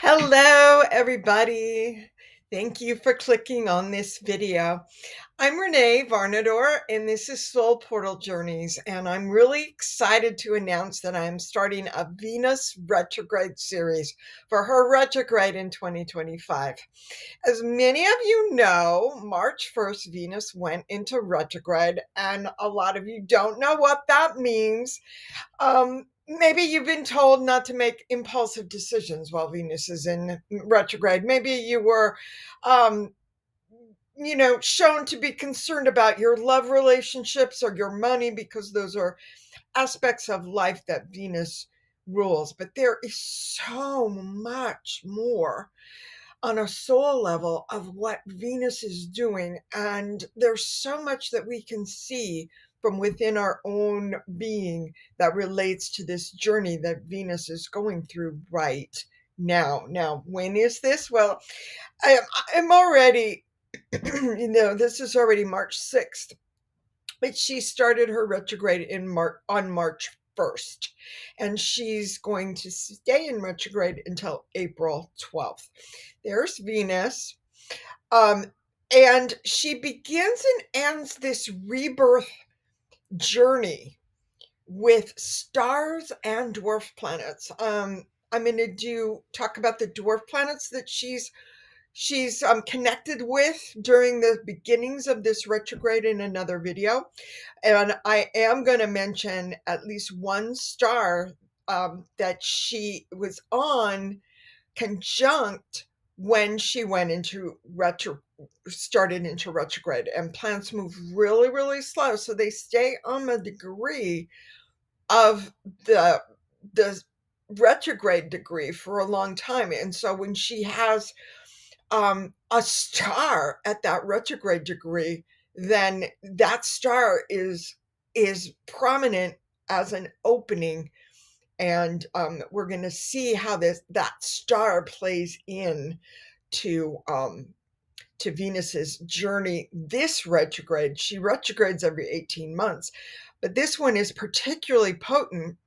Hello, everybody. Thank you for clicking on this video. I'm Renee Varnador, and this is Soul Portal Journeys, and I'm really excited to announce that I'm starting a Venus retrograde series for her retrograde in 2025. As many of you know, March 1st, Venus went into retrograde, and a lot of you don't know what that means. Maybe you've been told not to make impulsive decisions while Venus is in retrograde. Maybe you were, um, shown to be concerned about your love relationships or your money because those are aspects of life that Venus rules. But there is so much more on a soul level of what Venus is doing. And there's so much that we can see from within our own being that relates to this journey that Venus is going through right now. Now, when is this? Well, I'm already, this is already March 6th, but she started her retrograde on March 1st, and she's going to stay in retrograde until April 12th. There's Venus. Um, and she begins and ends this rebirth journey with stars and dwarf planets. I'm going to talk about the dwarf planets that she's connected with during the beginnings of this retrograde in another video. And I am going to mention at least one star that she was on conjunct when she went into started into retrograde. And planets move really, really slow, so they stay on the degree of the retrograde degree for a long time. And so when she has a star at that retrograde degree, then that star is prominent as an opening. And we're going to see how that star plays in to Venus's journey. This retrograde, she retrogrades every 18 months, but this one is particularly potent.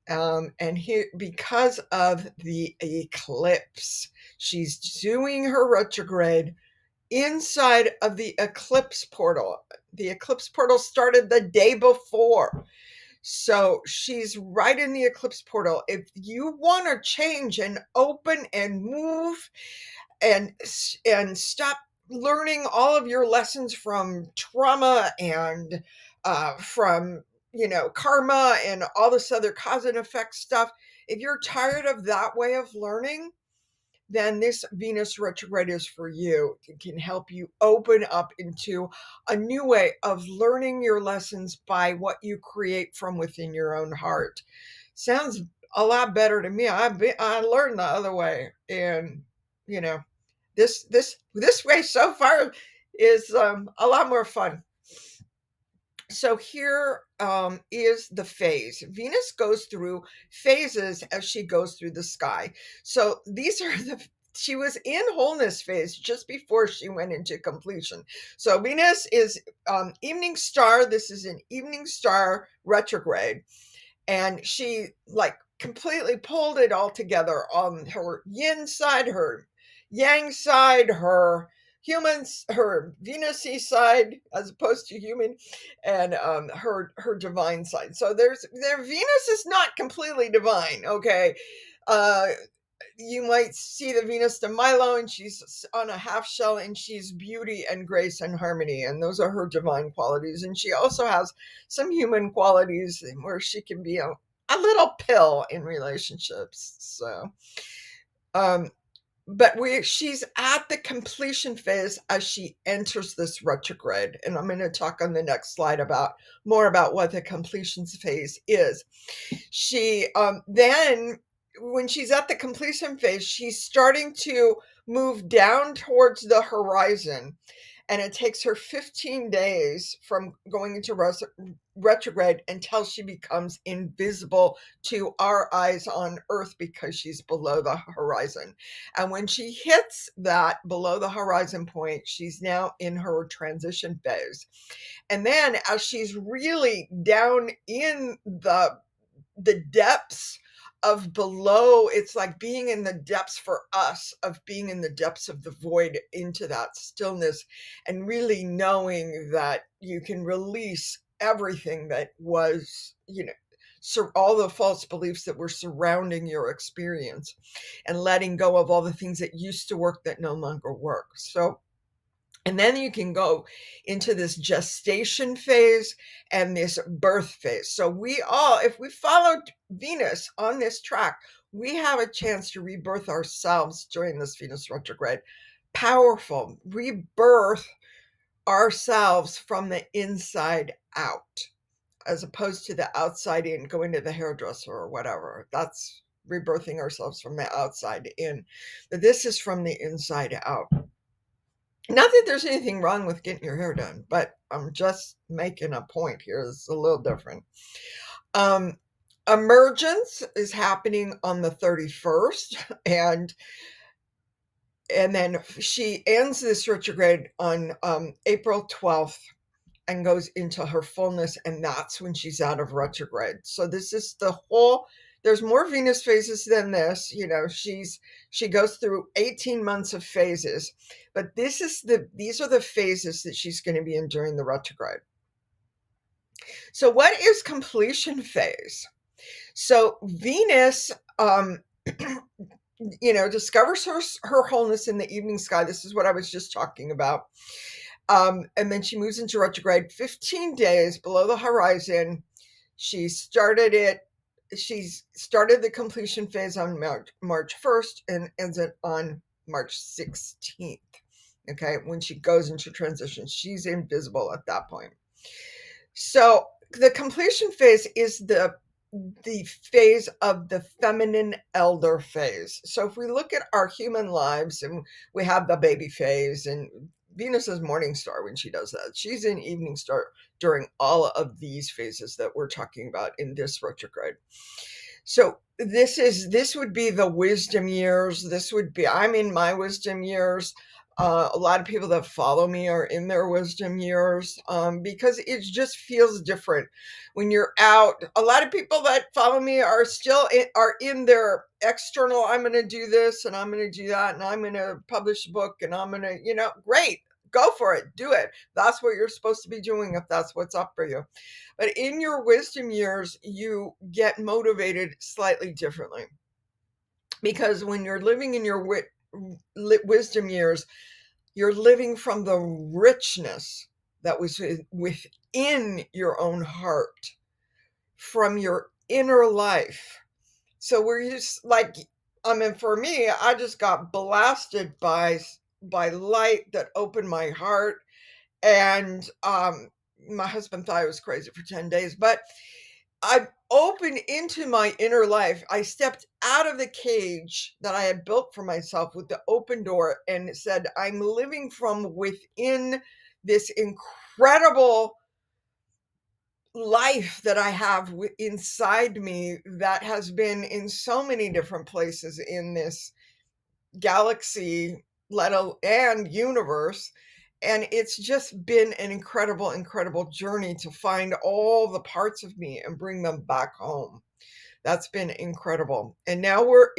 And here, because of the eclipse, she's doing her retrograde inside of the eclipse portal. The eclipse portal started the day before. So she's right in the eclipse portal. If you want to change and open and move and stop learning all of your lessons from trauma and from karma and all this other cause and effect stuff, if you're tired of that way of learning, then this Venus retrograde is for you. It can help you open up into a new way of learning your lessons by what you create from within your own heart. Sounds a lot better to me. I learned the other way, and you know, this way so far is a lot more fun. So here is the phase. Venus goes through phases as she goes through the sky. So these are she was in wholeness phase just before she went into completion. So Venus is evening star. This is an evening star retrograde. And she like completely pulled it all together on her yin side, her yang side, her humans, her Venusy side as opposed to human, and her divine side. So their Venus is not completely divine. Okay, uh, you might see the Venus de Milo, and she's on a half shell, and she's beauty and grace and harmony, and those are her divine qualities. And she also has some human qualities where she can be a little pill in relationships. So, um, but she's at the completion phase as she enters this retrograde, and I'm going to talk on the next slide about more about what the completion phase is. She then when she's at the completion phase, she's starting to move down towards the horizon, and it takes her 15 days from going into retrograde until she becomes invisible to our eyes on Earth because she's below the horizon. And when she hits that below the horizon point, she's now in her transition phase. And then as she's really down in the depths of below, it's like being in the depths for us, of being in the depths of the void into that stillness, and really knowing that you can release everything that was, so all the false beliefs that were surrounding your experience, and letting go of all the things that used to work that no longer work. So, and then you can go into this gestation phase and this birth phase. So we all, if we followed Venus on this track, we have a chance to rebirth ourselves during this Venus retrograde. Powerful. Rebirth ourselves from the inside out, as opposed to the outside in, going to the hairdresser or whatever. That's rebirthing ourselves from the outside in. But this is from the inside out. Not that there's anything wrong with getting your hair done, but I'm just making a point here. It's a little different. Emergence is happening on the 31st, and then she ends this retrograde on April 12th and goes into her fullness, and that's when she's out of retrograde. So this is the whole, there's more Venus phases than this. She goes through 18 months of phases, but these are the phases that she's going to be in during the retrograde. So what is completion phase? So Venus discovers her wholeness in the evening sky. This is what I was just talking about. And then she moves into retrograde 15 days below the horizon. She started the completion phase on March 1st and ends it on March 16th. Okay, when she goes into transition, she's invisible at that point. So the completion phase is the phase of the feminine elder phase. So if we look at our human lives, and we have the baby phase, and Venus is morning star when she does that. She's in evening star during all of these phases that we're talking about in this retrograde. So this would be the wisdom years. I'm in my wisdom years. A lot of people that follow me are in their wisdom years, because it just feels different when you're out. A lot of people that follow me are still in their external. I'm going to do this and I'm going to do that and I'm going to publish a book and I'm going to, great, go for it, do it. That's what you're supposed to be doing if that's what's up for you. But in your wisdom years, you get motivated slightly differently, because when you're living in your wisdom years, you're living from the richness that was within your own heart, from your inner life. So we're just like, for me, I just got blasted by light that opened my heart. And my husband thought I was crazy for 10 days, but I opened into my inner life. I stepped out of the cage that I had built for myself with the open door and said, I'm living from within this incredible life that I have inside me, that has been in so many different places in this galaxy, and universe. And it's just been an incredible journey to find all the parts of me and bring them back home. That's been incredible. And now we're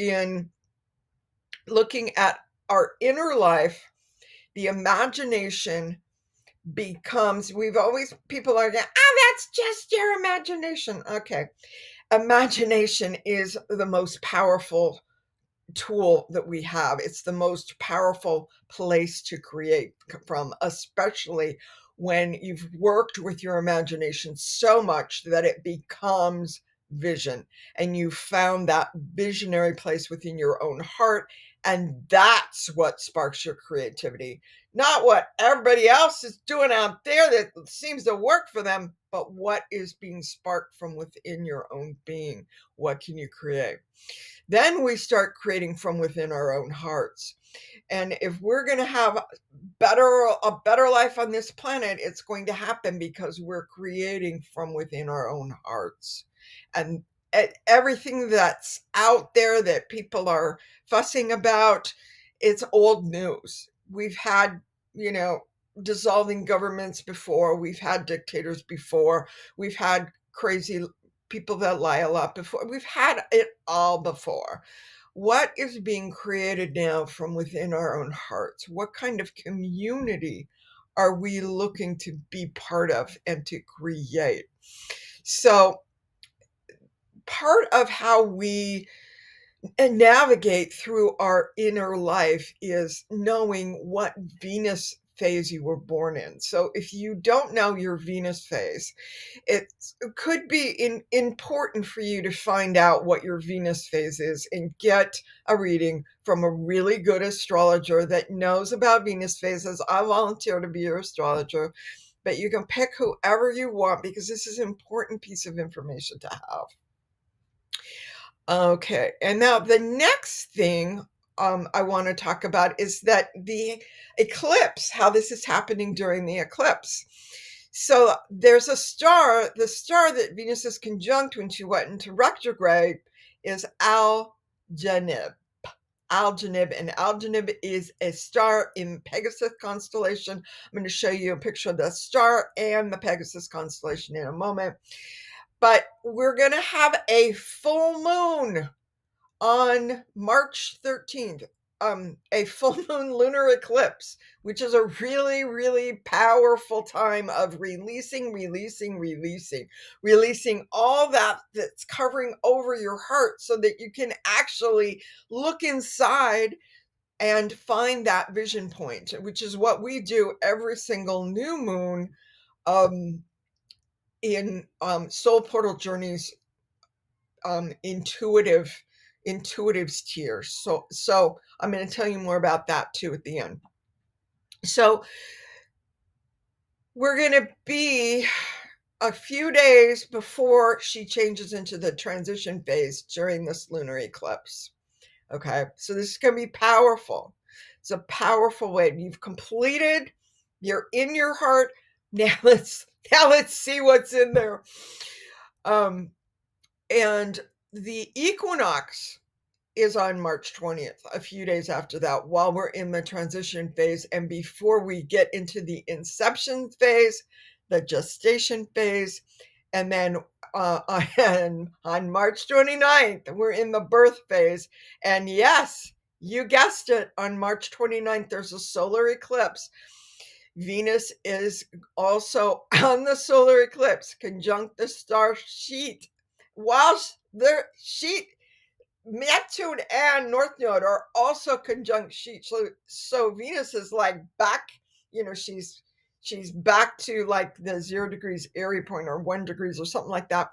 looking at our inner life. The imagination becomes, people are going, that's just your imagination. Okay. Imagination is the most powerful tool that we have. It's the most powerful place to create from, especially when you've worked with your imagination so much that it becomes vision, and you found that visionary place within your own heart, and that's what sparks your creativity. Not what everybody else is doing out there that seems to work for them, but what is being sparked from within your own being. What can you create? Then we start creating from within our own hearts. And if we're going to have a better life on this planet, it's going to happen because we're creating from within our own hearts. And everything that's out there that people are fussing about, it's old news. We've had, dissolving governments before. We've had dictators before. We've had crazy people that lie a lot before. We've had it all before. What is being created now from within our own hearts? What kind of community are we looking to be part of and to create? So part of how we navigate through our inner life is knowing what Venus phase you were born in. So if you don't know your Venus phase, it could be important for you to find out what your Venus phase is and get a reading from a really good astrologer that knows about Venus phases. I volunteer to be your astrologer, but you can pick whoever you want because this is an important piece of information to have. Okay, and now the next thing I want to talk about is that the eclipse, how this is happening during the eclipse. So there's a star, the star that Venus is conjunct when she went into retrograde is Algenib. Algenib, and Algenib is a star in Pegasus Constellation. I'm going to show you a picture of the star and the Pegasus Constellation in a moment. But we're going to have a full moon on March 13th, a full moon lunar eclipse, which is a really, really powerful time of releasing all that's covering over your heart so that you can actually look inside and find that vision point, which is what we do every single new moon in Soul Portal Journeys intuitives tier. So I'm going to tell you more about that too at the end. So we're going to be a few days before she changes into the transition phase during this lunar eclipse. Okay, so this is going to be powerful. It's a powerful way. You've completed, you're in your heart. Now let's see what's in there. And the equinox is on March 20th, a few days after that, while we're in the transition phase and before we get into the inception phase, the gestation phase, and then on March 29th, we're in the birth phase. And yes, you guessed it, on March 29th, there's a solar eclipse. Venus is also on the solar eclipse, conjunct the star Scheat. Whilst the Scheat, Neptune and North Node are also conjunct Scheat. So Venus is like back, she's back to like the 0 degrees Airy point or 1 degrees or something like that.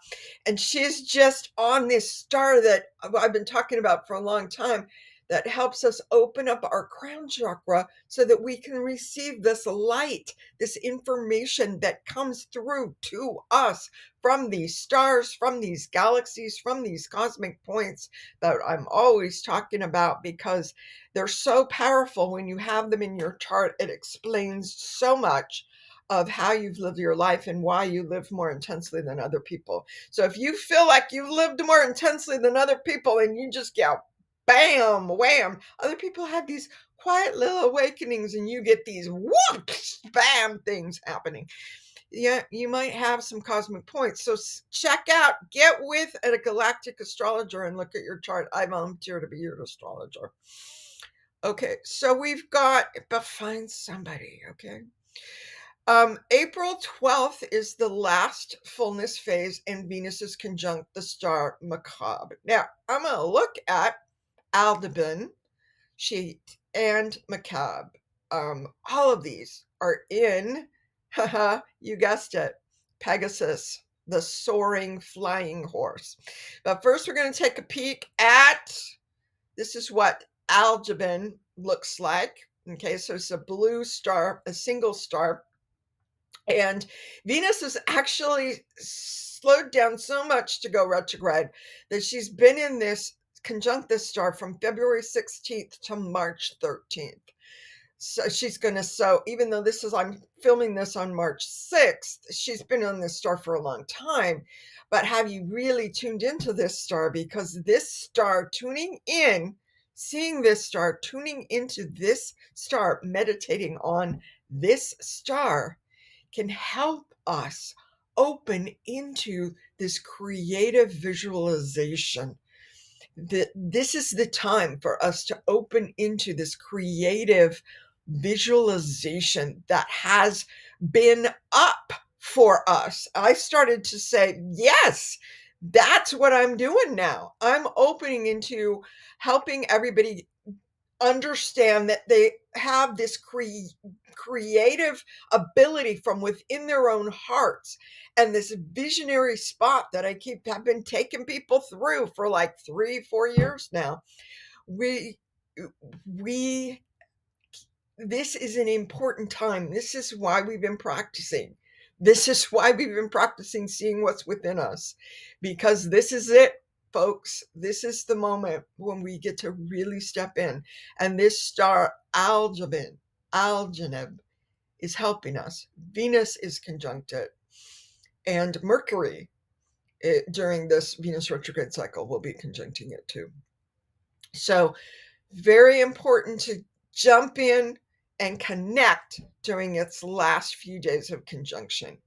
And she's just on this star that I've been talking about for a long time that helps us open up our crown chakra so that we can receive this light, this information that comes through to us from these stars, from these galaxies, from these cosmic points that I'm always talking about because they're so powerful. When you have them in your chart, it explains so much of how you've lived your life and why you live more intensely than other people. So if you feel like you've lived more intensely than other people and you just get bam, wham, other people have these quiet little awakenings and you get these whoops, bam things happening. Yeah, you might have some cosmic points. So check out, get with a galactic astrologer and look at your chart. I volunteer to be your astrologer. Okay, so we've got, but find somebody, okay? April 12th is the last fullness phase and Venus is conjunct the star Makab. Now, I'm going to look at Aldebaran, Scheat, and Makab. All of these are in, you guessed it, Pegasus, the soaring flying horse. But first we're going to take a peek at, this is what Aldebaran looks like. Okay, so it's a blue star, a single star. And Venus has actually slowed down so much to go retrograde that she's been in this conjunct this star from February 16th to March 13th. So she's going to, so even though I'm filming this on March 6th, she's been on this star for a long time. But have you really tuned into this star? Because this star tuning in, seeing this star, tuning into this star, meditating on this star can help us open into this creative visualization. This is the time for us to open into this creative visualization that has been up for us. I started to say, yes, that's what I'm doing now. I'm opening into helping everybody understand that they have this creative ability from within their own hearts, and this visionary spot that have been taking people through for like 3-4 years now. We we this is an important time. This is why we've been practicing. This is why we've been practicing seeing what's within us, because this is it, folks. This is the moment when we get to really step in. And this star Algenib is helping us. Venus is conjunct it, and Mercury during this Venus retrograde cycle will be conjuncting it too. So very important to jump in and connect during its last few days of conjunction.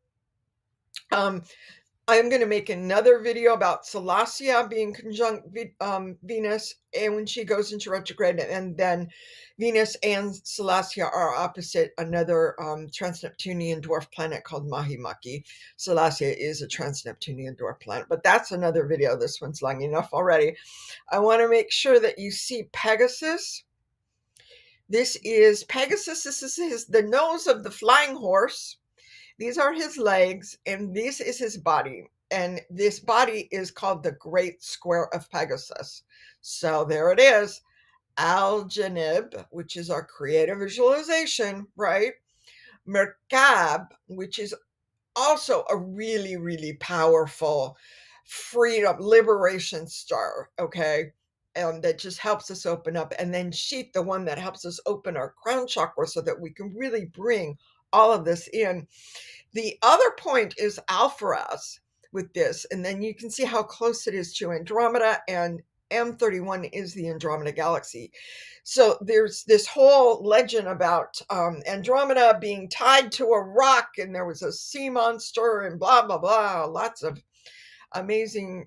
I'm going to make another video about Salacia being conjunct Venus, and when she goes into retrograde, and then Venus and Salacia are opposite another trans-Neptunian dwarf planet called Makemake. Salacia is a trans-Neptunian dwarf planet, but that's another video. This one's long enough already. I want to make sure that you see Pegasus. This is Pegasus. This is the nose of the flying horse. These are his legs, and this is his body. And this body is called the Great Square of Pegasus. So there it is. Algenib, which is our creative visualization, right? Merkab, which is also a really, really powerful freedom, liberation star, okay? That just helps us open up. And then Scheat, the one that helps us open our crown chakra so that we can really bring all of this in. The other point is Alpharaz with this, and then you can see how close it is to Andromeda, and M31 is the Andromeda galaxy. So there's this whole legend about Andromeda being tied to a rock, and there was a sea monster and blah, blah, blah. Lots of amazing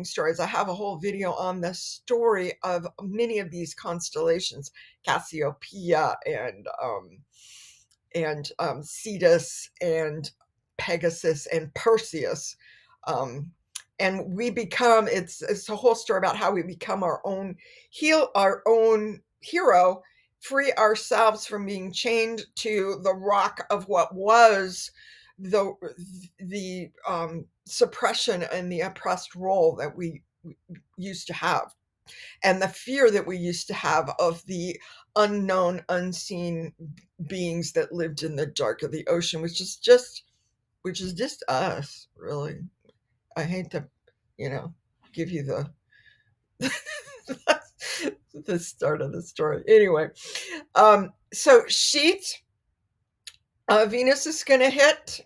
stories. I have a whole video on the story of many of these constellations, Cassiopeia and Cetus and Pegasus and Perseus. And we become, it's a whole story about how we become our own hero, free ourselves from being chained to the rock of what was the suppression and the oppressed role that we used to have, and the fear that we used to have of the unknown, unseen beings that lived in the dark of the ocean, which is just us, really. I hate to, give you the the start of the story. Anyway, so Scheat, Venus is going to hit.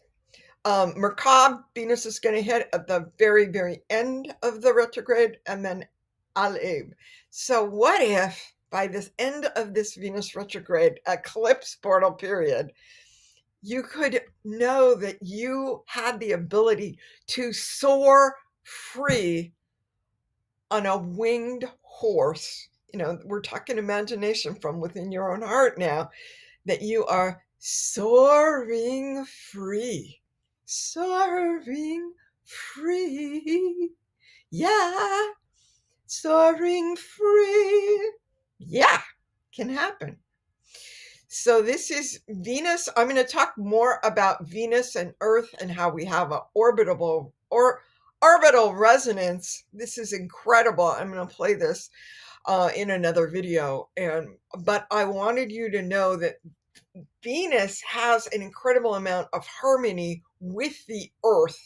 Makab, Venus is going to hit at the very, very end of the retrograde, and then Algenib. So what if by this end of this Venus retrograde eclipse portal period, you could know that you had the ability to soar free on a winged horse? We're talking imagination from within your own heart now, that you are soaring free. Soaring free. Yeah. Soaring free. Yeah, can happen. So this is Venus. I'm going to talk more about Venus and Earth and how we have an orbital resonance. This is incredible. I'm going to play this in another video. But I wanted you to know that Venus has an incredible amount of harmony with the Earth.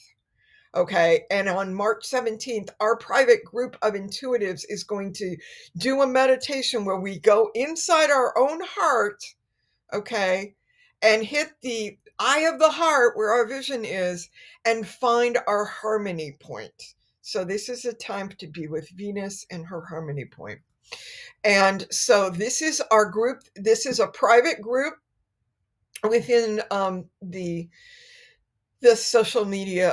Okay. And on March 17th, our private group of intuitives is going to do a meditation where we go inside our own heart, okay, and hit the eye of the heart where our vision is and find our harmony point. So this is a time to be with Venus and her harmony point. And so this is our group. This is a private group within the the social media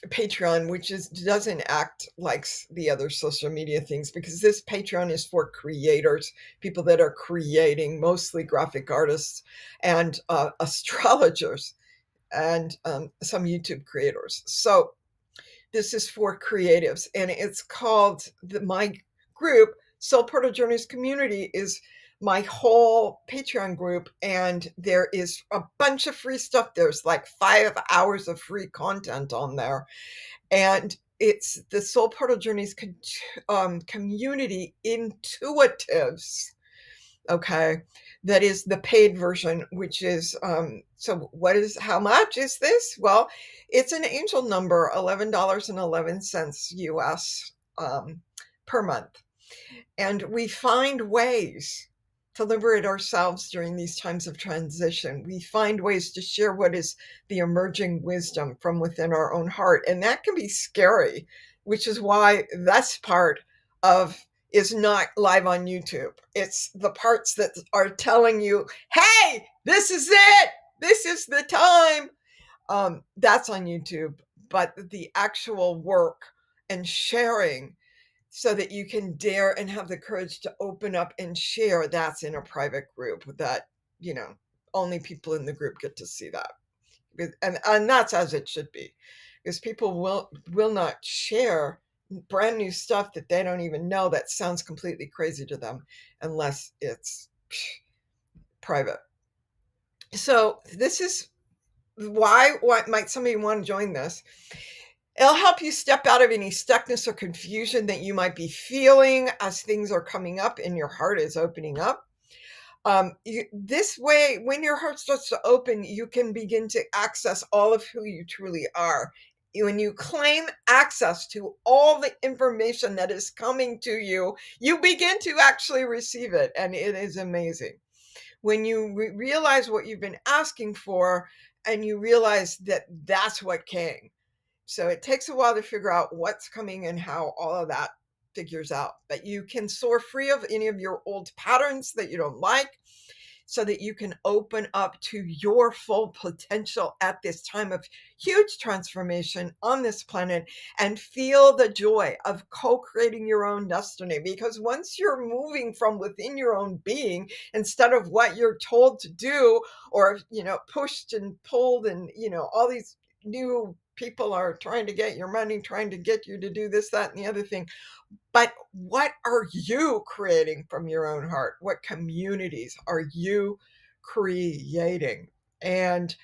Patreon, which doesn't act like the other social media things, because this Patreon is for creators, people that are creating, mostly graphic artists and astrologers and some YouTube creators. So this is for creatives, and it's called my group, Soul Portal Journeys Community, is my whole Patreon group, and there is a bunch of free stuff. There's like 5 hours of free content on there, and it's the Soul Portal Journeys community intuitives. Okay, that is the paid version, which is so how much is this? Well, it's an angel number, $11.11 US per month. And we find ways to liberate ourselves during these times of transition. We find ways to share what is the emerging wisdom from within our own heart. And that can be scary, which is why this part of is not live on YouTube. It's the parts that are telling you, hey, this is it. This is the time. That's on YouTube. But the actual work and sharing so that you can dare and have the courage to open up and share, that's in a private group that, only people in the group get to see that. And that's as it should be, because people will not share brand new stuff that they don't even know, that sounds completely crazy to them, unless it's private. So this is why might somebody want to join this. It'll help you step out of any stuckness or confusion that you might be feeling as things are coming up and your heart is opening up. This way, when your heart starts to open, you can begin to access all of who you truly are. When you claim access to all the information that is coming to you, you begin to actually receive it, and it is amazing. When you realize what you've been asking for, and you realize that that's what came. So it takes a while to figure out what's coming and how all of that figures out. But you can soar free of any of your old patterns that you don't like, so that you can open up to your full potential at this time of huge transformation on this planet, and feel the joy of co-creating your own destiny. Because once you're moving from within your own being, instead of what you're told to do, or pushed and pulled, and all these new people are trying to get your money, trying to get you to do this, that, and the other thing. But what are you creating from your own heart? What communities are you creating? And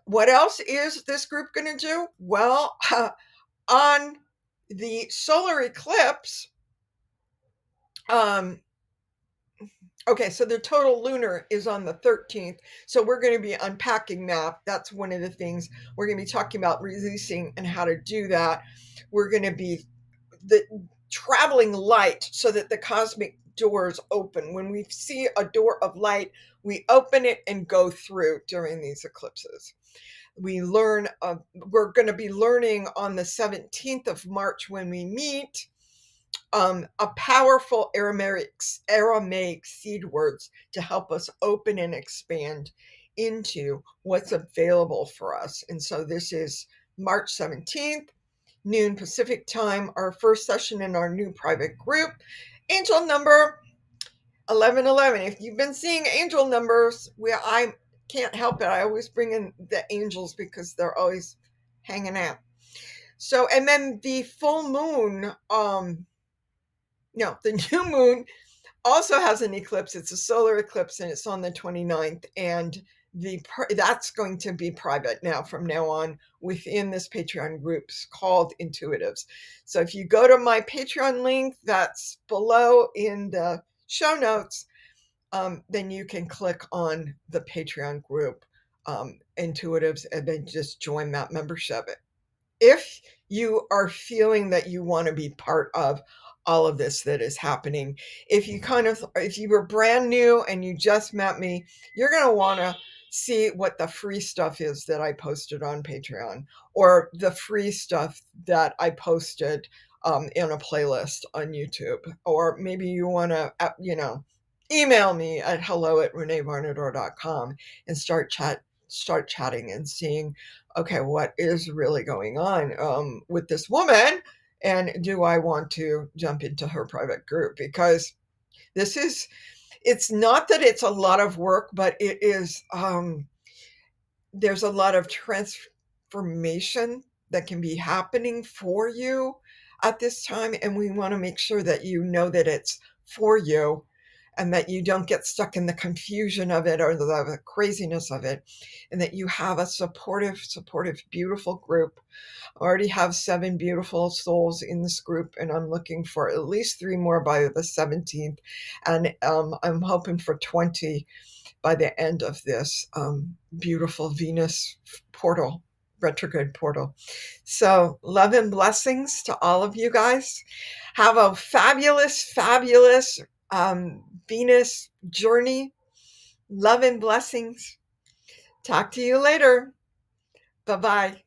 what else is this group going to do? Well, on the solar eclipse, okay, so the total lunar is on the 13th. So we're going to be unpacking that. That's one of the things we're going to be talking about, releasing and how to do that. We're going to be traveling light so that the cosmic doors open. When we see a door of light, we open it and go through during these eclipses. We're going to be learning on the 17th of March when we meet a powerful Aramaic seed words to help us open and expand into what's available for us. And so this is March 17th, noon Pacific time, our first session in our new private group. Angel number 1111. If you've been seeing angel numbers, I can't help it. I always bring in the angels because they're always hanging out. So, and then the full moon, the new moon also has an eclipse. It's a solar eclipse, and it's on the 29th. And that's going to be private now from now on within this Patreon group called Intuitives. So if you go to my Patreon link that's below in the show notes, then you can click on the Patreon group, Intuitives, and then just join that membership. If you are feeling that you want to be part of all of this that is happening, if you were brand new and you just met me, you're going to want to see what the free stuff is that I posted on Patreon, or the free stuff that I posted in a playlist on YouTube. Or maybe you want to, email me at hello@reneevarnador.com and start start chatting and seeing, okay, what is really going on with this woman? And do I want to jump into her private group? Because this is, it's not that it's a lot of work, but it is, there's a lot of transformation that can be happening for you at this time. And we want to make sure that you know that it's for you and that you don't get stuck in the confusion of it or the craziness of it, and that you have a supportive, beautiful group. I already have 7 beautiful souls in this group, and I'm looking for at least 3 more by the 17th. And I'm hoping for 20 by the end of this beautiful Venus portal, retrograde portal. So, love and blessings to all of you guys. Have a fabulous Venus journey. Love and blessings. Talk to you later. Bye bye.